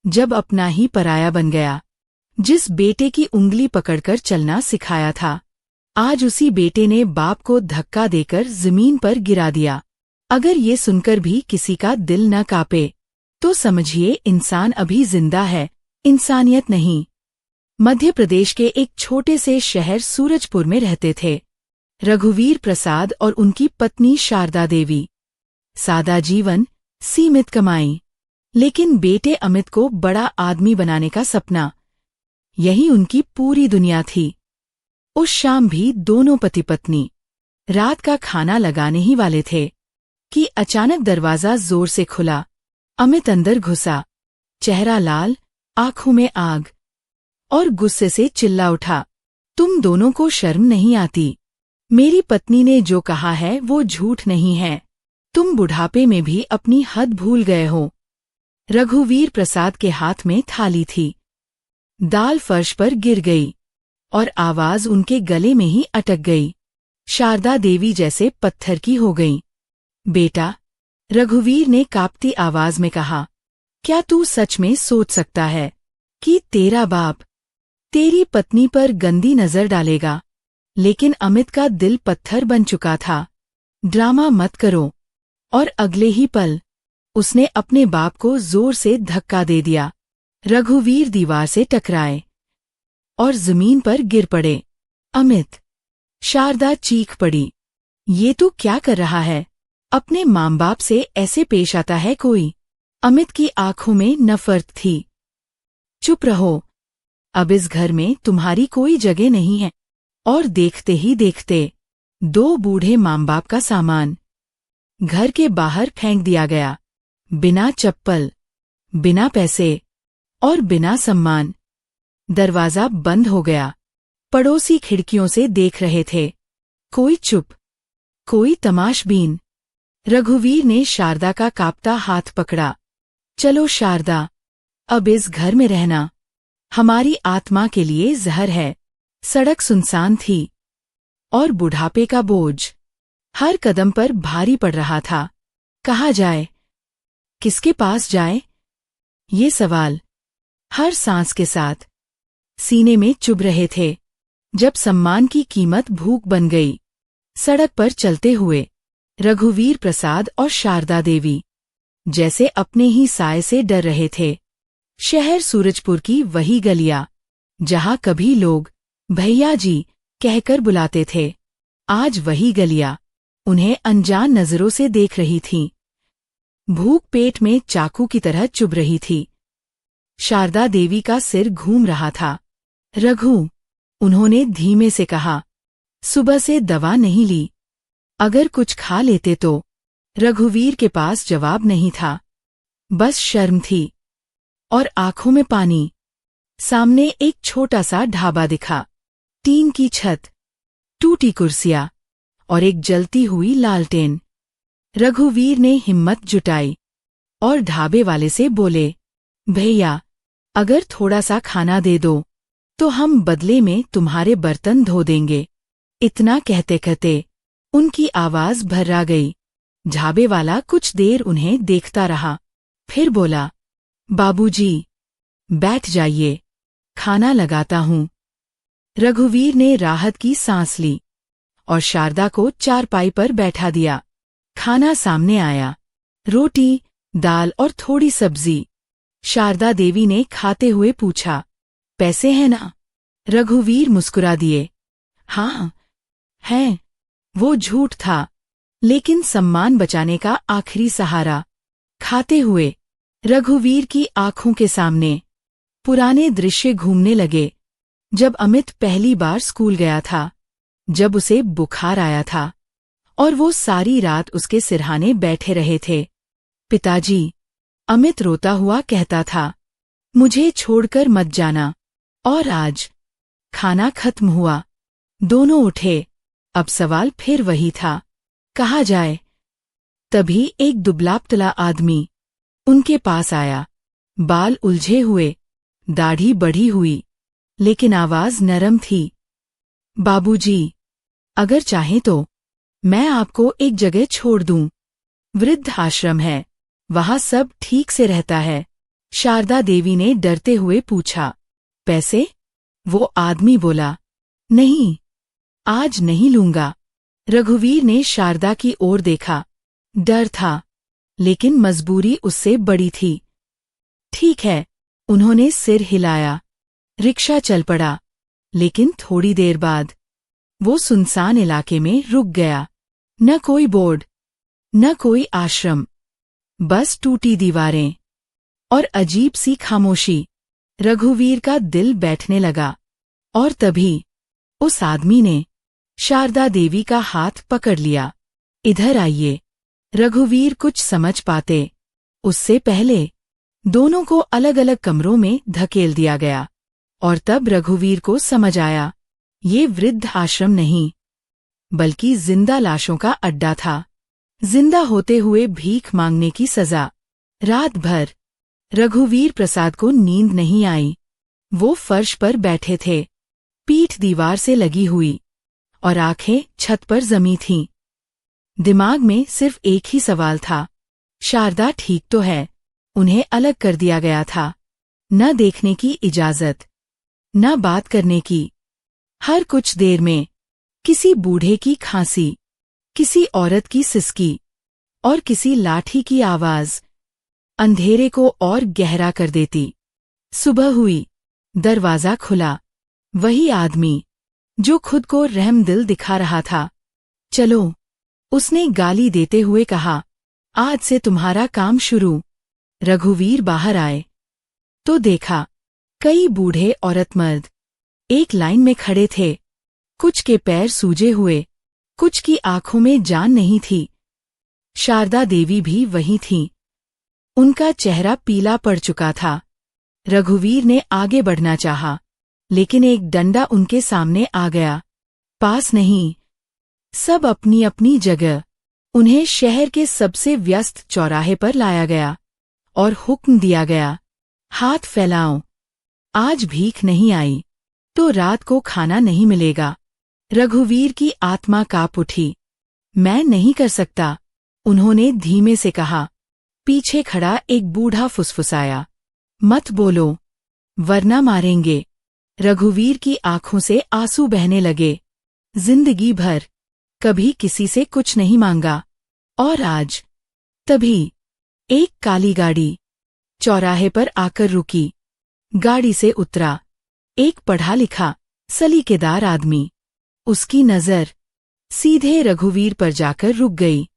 जब अपना ही पराया बन गया। जिस बेटे की उंगली पकड़कर चलना सिखाया था, आज उसी बेटे ने बाप को धक्का देकर जमीन पर गिरा दिया। अगर ये सुनकर भी किसी का दिल न कांपे, तो समझिए इंसान अभी जिंदा है, इंसानियत नहीं। मध्य प्रदेश के एक छोटे से शहर सूरजपुर में रहते थे रघुवीर प्रसाद और उनकी पत्नी शारदा देवी। सादा जीवन, सीमित कमाई, लेकिन बेटे अमित को बड़ा आदमी बनाने का सपना, यही उनकी पूरी दुनिया थी। उस शाम भी दोनों पति पत्नी रात का खाना लगाने ही वाले थे कि अचानक दरवाजा जोर से खुला। अमित अंदर घुसा, चेहरा लाल, आंखों में आग, और गुस्से से चिल्ला उठा, तुम दोनों को शर्म नहीं आती? मेरी पत्नी ने जो कहा है वो झूठ नहीं है। तुम बुढ़ापे में भी अपनी हद भूल गए हो। रघुवीर प्रसाद के हाथ में थाली थी। दाल फर्श पर गिर गई और आवाज उनके गले में ही अटक गई। शारदा देवी जैसे पत्थर की हो गईं। बेटा, रघुवीर ने कांपती आवाज में कहा, क्या तू सच में सोच सकता है कि तेरा बाप तेरी पत्नी पर गंदी नजर डालेगा? लेकिन अमित का दिल पत्थर बन चुका था। ड्रामा मत करो। और अगले ही पल उसने अपने बाप को जोर से धक्का दे दिया। रघुवीर दीवार से टकराए और जमीन पर गिर पड़े। अमित! शारदा चीख पड़ी, ये तू क्या कर रहा है? अपने माँ बाप से ऐसे पेश आता है कोई? अमित की आंखों में नफरत थी। चुप रहो, अब इस घर में तुम्हारी कोई जगह नहीं है। और देखते ही देखते दो बूढ़े माँ बाप का सामान घर के बाहर फेंक दिया गया, बिना चप्पल, बिना पैसे और बिना सम्मान। दरवाजा बंद हो गया। पड़ोसी खिड़कियों से देख रहे थे। कोई चुप, कोई तमाशबीन। रघुवीर ने शारदा का कांपता हाथ पकड़ा। चलो शारदा, अब इस घर में रहना हमारी आत्मा के लिए जहर है। सड़क सुनसान थी और बुढ़ापे का बोझ हर कदम पर भारी पड़ रहा था। कहाँ जाए, किसके पास जाए? ये सवाल हर सांस के साथ सीने में चुभ रहे थे। जब सम्मान की कीमत भूख बन गई, सड़क पर चलते हुए रघुवीर प्रसाद और शारदा देवी जैसे अपने ही साए से डर रहे थे। शहर सूरजपुर की वही गलियां जहां कभी लोग भैया जी कहकर बुलाते थे, आज वही गलियां उन्हें अनजान नजरों से देख रही थीं। भूख पेट में चाकू की तरह चुभ रही थी। शारदा देवी का सिर घूम रहा था। रघु, उन्होंने धीमे से कहा, सुबह से दवा नहीं ली, अगर कुछ खा लेते तो। रघुवीर के पास जवाब नहीं था, बस शर्म थी और आंखों में पानी। सामने एक छोटा सा ढाबा दिखा। टीन की छत, टूटी कुर्सियां और एक जलती हुई लालटेन। रघुवीर ने हिम्मत जुटाई और ढाबे वाले से बोले, भैया, अगर थोड़ा सा खाना दे दो तो हम बदले में तुम्हारे बर्तन धो देंगे। इतना कहते कहते उनकी आवाज भर्रा गई। ढाबे वाला कुछ देर उन्हें देखता रहा, फिर बोला, बाबूजी, बैठ जाइए, खाना लगाता हूँ। रघुवीर ने राहत की सांस ली और शारदा को चारपाई पर बैठा दिया। खाना सामने आया, रोटी, दाल और थोड़ी सब्जी। शारदा देवी ने खाते हुए पूछा, पैसे हैं ना? रघुवीर मुस्कुरा दिए, हाँ, हैं। वो झूठ था, लेकिन सम्मान बचाने का आखिरी सहारा। खाते हुए रघुवीर की आंखों के सामने पुराने दृश्य घूमने लगे। जब अमित पहली बार स्कूल गया था, जब उसे बुखार आया था और वो सारी रात उसके सिरहाने बैठे रहे थे। पिताजी, अमित रोता हुआ कहता था, मुझे छोड़कर मत जाना। और आज खाना खत्म हुआ, दोनों उठे। अब सवाल फिर वही था, कहाँ जाए? तभी एक दुबला-पतला आदमी उनके पास आया। बाल उलझे हुए, दाढ़ी बढ़ी हुई, लेकिन आवाज नरम थी। बाबूजी, अगर चाहें तो मैं आपको एक जगह छोड़ दूं। वृद्ध आश्रम है, वहां सब ठीक से रहता है। शारदा देवी ने डरते हुए पूछा, पैसे? वो आदमी बोला, नहीं, आज नहीं लूंगा। रघुवीर ने शारदा की ओर देखा। डर था, लेकिन मजबूरी उससे बड़ी थी। ठीक है, उन्होंने सिर हिलाया। रिक्शा चल पड़ा, लेकिन थोड़ी देर बाद वो सुनसान इलाके में रुक गया। न कोई बोर्ड, न कोई आश्रम, बस टूटी दीवारें और अजीब सी खामोशी। रघुवीर का दिल बैठने लगा, और तभी उस आदमी ने शारदा देवी का हाथ पकड़ लिया। इधर आइए। रघुवीर कुछ समझ पाते उससे पहले दोनों को अलग अलग कमरों में धकेल दिया गया, और तब रघुवीर को समझ आया, ये वृद्ध आश्रम नहीं, बल्कि जिंदा लाशों का अड्डा था। जिंदा होते हुए भीख मांगने की सजा। रात भर रघुवीर प्रसाद को नींद नहीं आई। वो फर्श पर बैठे थे, पीठ दीवार से लगी हुई और आंखें छत पर जमी थीं। दिमाग में सिर्फ एक ही सवाल था, शारदा ठीक तो है? उन्हें अलग कर दिया गया था, न देखने की इजाजत, न बात करने की। हर कुछ देर में किसी बूढ़े की खांसी, किसी औरत की सिसकी और किसी लाठी की आवाज अंधेरे को और गहरा कर देती। सुबह हुई, दरवाजा खुला। वही आदमी जो खुद को रहमदिल दिखा रहा था। चलो, उसने गाली देते हुए कहा, आज से तुम्हारा काम शुरू। रघुवीर बाहर आए तो देखा, कई बूढ़े औरत मर्द एक लाइन में खड़े थे। कुछ के पैर सूजे हुए, कुछ की आंखों में जान नहीं थी। शारदा देवी भी वहीं थीं। उनका चेहरा पीला पड़ चुका था। रघुवीर ने आगे बढ़ना चाहा, लेकिन एक डंडा उनके सामने आ गया। पास नहीं, सब अपनी अपनी जगह। उन्हें शहर के सबसे व्यस्त चौराहे पर लाया गया और हुक्म दिया गया, हाथ फैलाओ। आज भीख नहीं आई तो रात को खाना नहीं मिलेगा। रघुवीर की आत्मा कांप उठी। मैं नहीं कर सकता, उन्होंने धीमे से कहा। पीछे खड़ा एक बूढ़ा फुसफुसाया, मत बोलो, वरना मारेंगे। रघुवीर की आंखों से आंसू बहने लगे। जिंदगी भर कभी किसी से कुछ नहीं मांगा, और आज। तभी एक काली गाड़ी चौराहे पर आकर रुकी। गाड़ी से उतरा एक पढ़ा लिखा, सलीकेदार आदमी। उसकी नजर सीधे रघुवीर पर जाकर रुक गई।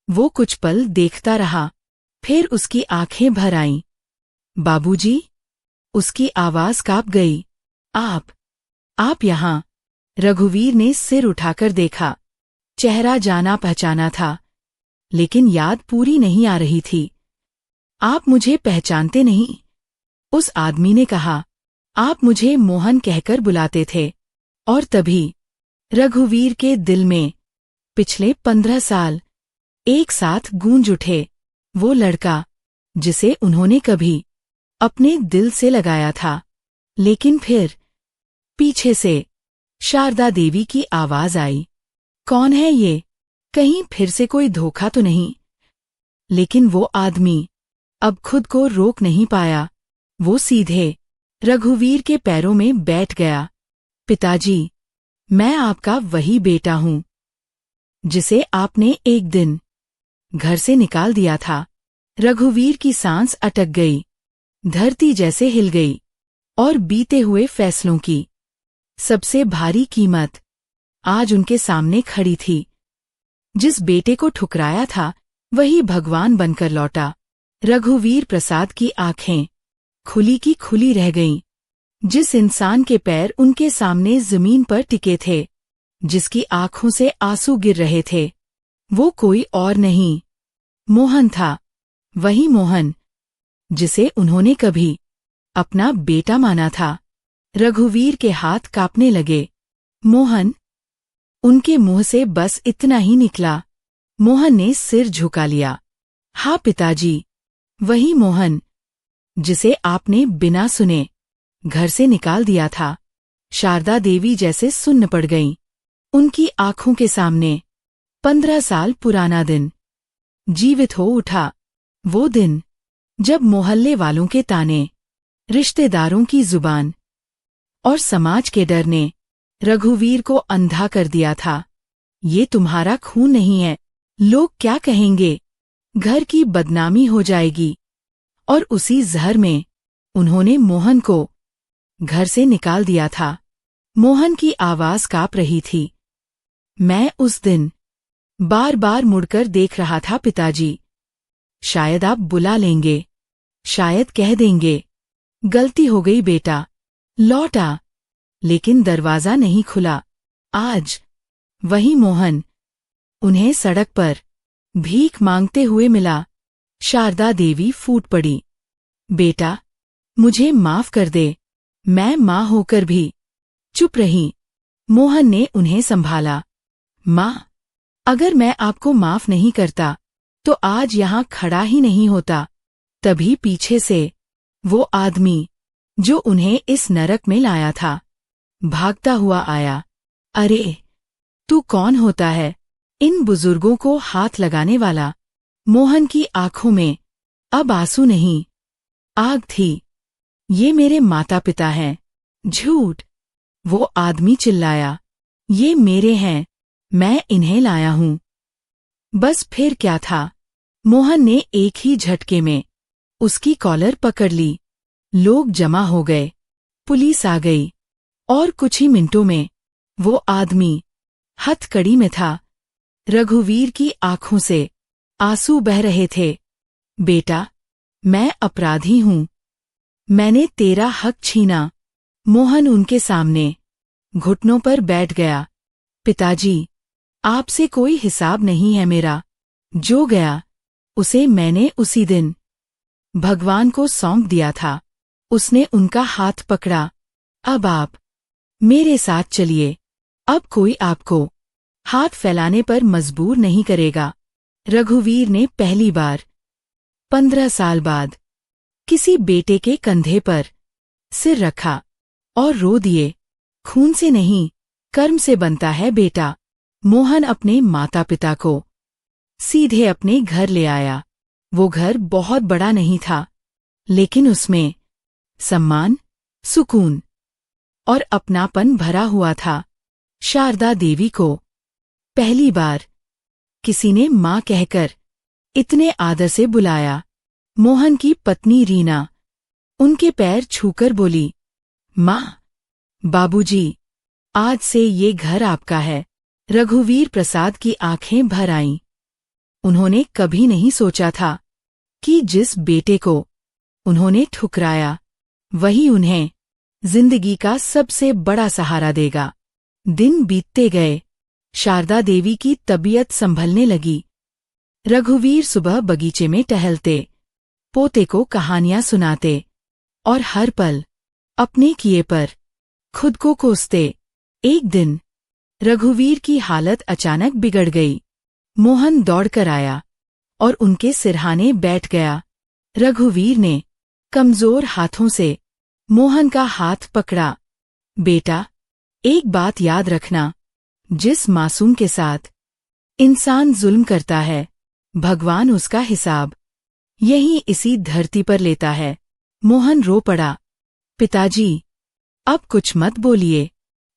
वो कुछ पल देखता रहा, फिर उसकी आंखें भर आईं। बाबूजी? उसकी आवाज कांप गई। आप यहां? रघुवीर ने सिर उठाकर देखा। चेहरा जाना पहचाना था, लेकिन याद पूरी नहीं आ रही थी। आप मुझे पहचानते नहीं? उस आदमी ने कहा। आप मुझे मोहन कहकर बुलाते थे। और तभी रघुवीर के दिल में पिछले 15 साल एक साथ गूंज उठे। वो लड़का जिसे उन्होंने कभी अपने दिल से लगाया था। लेकिन फिर पीछे से शारदा देवी की आवाज आई, कौन है ये? कहीं फिर से कोई धोखा तो नहीं? लेकिन वो आदमी अब खुद को रोक नहीं पाया। वो सीधे रघुवीर के पैरों में बैठ गया। पिताजी, मैं आपका वही बेटा हूं जिसे आपने एक दिन घर से निकाल दिया था। रघुवीर की सांस अटक गई, धरती जैसे हिल गई, और बीते हुए फैसलों की सबसे भारी कीमत आज उनके सामने खड़ी थी। जिस बेटे को ठुकराया था वही भगवान बनकर लौटा। रघुवीर प्रसाद की आंखें खुली की खुली रह गईं। जिस इंसान के पैर उनके सामने जमीन पर टिके थे, जिसकी आंखों से आंसू गिर रहे थे, वो कोई और नहीं, मोहन था। वही मोहन जिसे उन्होंने कभी अपना बेटा माना था। रघुवीर के हाथ कांपने लगे। मोहन? उनके मुंह से बस इतना ही निकला। मोहन ने सिर झुका लिया। हाँ पिताजी, वही मोहन जिसे आपने बिना सुने घर से निकाल दिया था। शारदा देवी जैसे सुन्न पड़ गईं। उनकी आंखों के सामने 15 साल पुराना दिन जीवित हो उठा। वो दिन जब मोहल्ले वालों के ताने, रिश्तेदारों की जुबान और समाज के डर ने रघुवीर को अंधा कर दिया था। ये तुम्हारा खून नहीं है, लोग क्या कहेंगे, घर की बदनामी हो जाएगी। और उसी जहर में उन्होंने मोहन को घर से निकाल दिया था। मोहन की आवाज कांप रही थी। मैं उस दिन बार बार मुड़कर देख रहा था पिताजी। शायद आप बुला लेंगे, शायद कह देंगे, गलती हो गई बेटा, लौट आ। लेकिन दरवाजा नहीं खुला। आज वही मोहन उन्हें सड़क पर भीख मांगते हुए मिला। शारदा देवी फूट पड़ी। बेटा, मुझे माफ कर दे, मैं माँ होकर भी चुप रही। मोहन ने उन्हें संभाला। माँ, अगर मैं आपको माफ नहीं करता तो आज यहाँ खड़ा ही नहीं होता। तभी पीछे से वो आदमी जो उन्हें इस नरक में लाया था भागता हुआ आया। अरे, तू कौन होता है, इन बुजुर्गों को हाथ लगाने वाला? मोहन की आंखों में अब आंसू नहीं, आग थी। ये मेरे माता पिता हैं। झूठ, वो आदमी चिल्लाया। ये मेरे हैं, मैं इन्हें लाया हूं। बस फिर क्या था, मोहन ने एक ही झटके में उसकी कॉलर पकड़ ली। लोग जमा हो गए, पुलिस आ गई और कुछ ही मिनटों में वो आदमी हथकड़ी में था। रघुवीर की आंखों से आंसू बह रहे थे। बेटा, मैं अपराधी हूं, मैंने तेरा हक छीना। मोहन उनके सामने घुटनों पर बैठ गया। पिताजी, आपसे कोई हिसाब नहीं है मेरा। जो गया उसे मैंने उसी दिन भगवान को सौंप दिया था। उसने उनका हाथ पकड़ा। अब आप मेरे साथ चलिए, अब कोई आपको हाथ फैलाने पर मजबूर नहीं करेगा। रघुवीर ने पहली बार 15 साल बाद किसी बेटे के कंधे पर सिर रखा और रो दिए। खून से नहीं, कर्म से बनता है बेटा। मोहन अपने माता पिता को सीधे अपने घर ले आया। वो घर बहुत बड़ा नहीं था, लेकिन उसमें सम्मान, सुकून और अपनापन भरा हुआ था। शारदा देवी को पहली बार किसी ने माँ कहकर इतने आदर से बुलाया। मोहन की पत्नी रीना उनके पैर छूकर बोली, माँ, बाबूजी, आज से ये घर आपका है। रघुवीर प्रसाद की आंखें भर आईं। उन्होंने कभी नहीं सोचा था कि जिस बेटे को उन्होंने ठुकराया वही उन्हें जिंदगी का सबसे बड़ा सहारा देगा। दिन बीतते गए, शारदा देवी की तबीयत संभलने लगी। रघुवीर सुबह बगीचे में टहलते, पोते को कहानियां सुनाते और हर पल अपने किए पर खुद को कोसते। एक दिन रघुवीर की हालत अचानक बिगड़ गई। मोहन दौड़कर आया और उनके सिरहाने बैठ गया। रघुवीर ने कमजोर हाथों से मोहन का हाथ पकड़ा। बेटा, एक बात याद रखना, जिस मासूम के साथ इंसान जुल्म करता है, भगवान उसका हिसाब यही इसी धरती पर लेता है। मोहन रो पड़ा। पिताजी, अब कुछ मत बोलिए।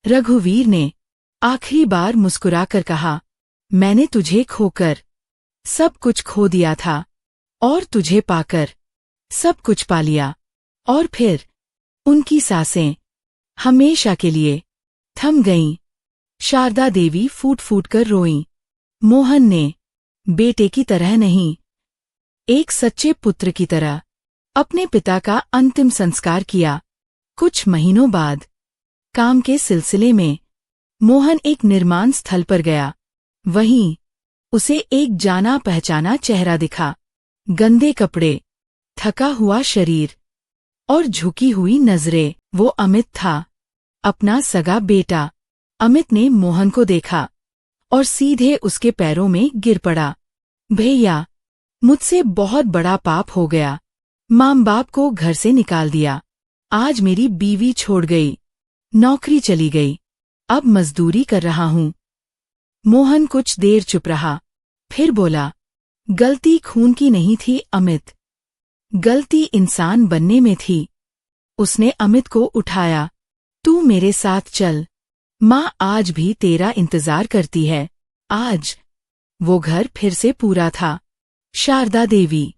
रघुवीर ने आखिरी बार मुस्कुराकर कहा, मैंने तुझे खोकर सब कुछ खो दिया था और तुझे पाकर सब कुछ पा लिया। और फिर उनकी सांसें हमेशा के लिए थम गईं। शारदा देवी फूट फूट कर रोईं। मोहन ने बेटे की तरह नहीं, एक सच्चे पुत्र की तरह अपने पिता का अंतिम संस्कार किया। कुछ महीनों बाद काम के सिलसिले में मोहन एक निर्माण स्थल पर गया। वहीं उसे एक जाना पहचाना चेहरा दिखा। गंदे कपड़े, थका हुआ शरीर और झुकी हुई नजरें। वो अमित था, अपना सगा बेटा। अमित ने मोहन को देखा और सीधे उसके पैरों में गिर पड़ा। भैया, मुझसे बहुत बड़ा पाप हो गया। माँ बाप को घर से निकाल दिया। आज मेरी बीवी छोड़ गई, नौकरी चली गई, अब मजदूरी कर रहा हूं। मोहन कुछ देर चुप रहा, फिर बोला, गलती खून की नहीं थी अमित, गलती इंसान बनने में थी। उसने अमित को उठाया। तू मेरे साथ चल। माँ आज भी तेरा इंतजार करती है। आज वो घर फिर से पूरा था। शारदा देवी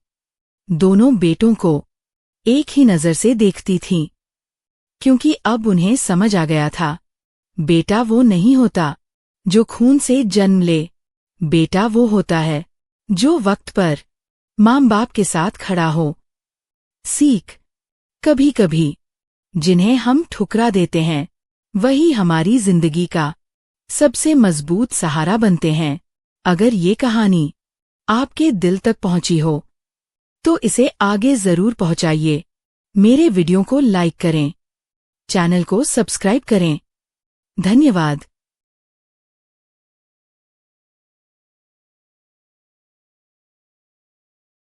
दोनों बेटों को एक ही नजर से देखती थीं, क्योंकि अब उन्हें समझ आ गया था, बेटा वो नहीं होता जो खून से जन्म ले। बेटा वो होता है जो वक्त पर माँ बाप के साथ खड़ा हो। सीख, कभी कभी जिन्हें हम ठुकरा देते हैं वही हमारी जिंदगी का सबसे मजबूत सहारा बनते हैं। अगर ये कहानी आपके दिल तक पहुंची हो तो इसे आगे जरूर पहुंचाइए। मेरे वीडियो को लाइक करें, चैनल को सब्सक्राइब करें। धन्यवाद।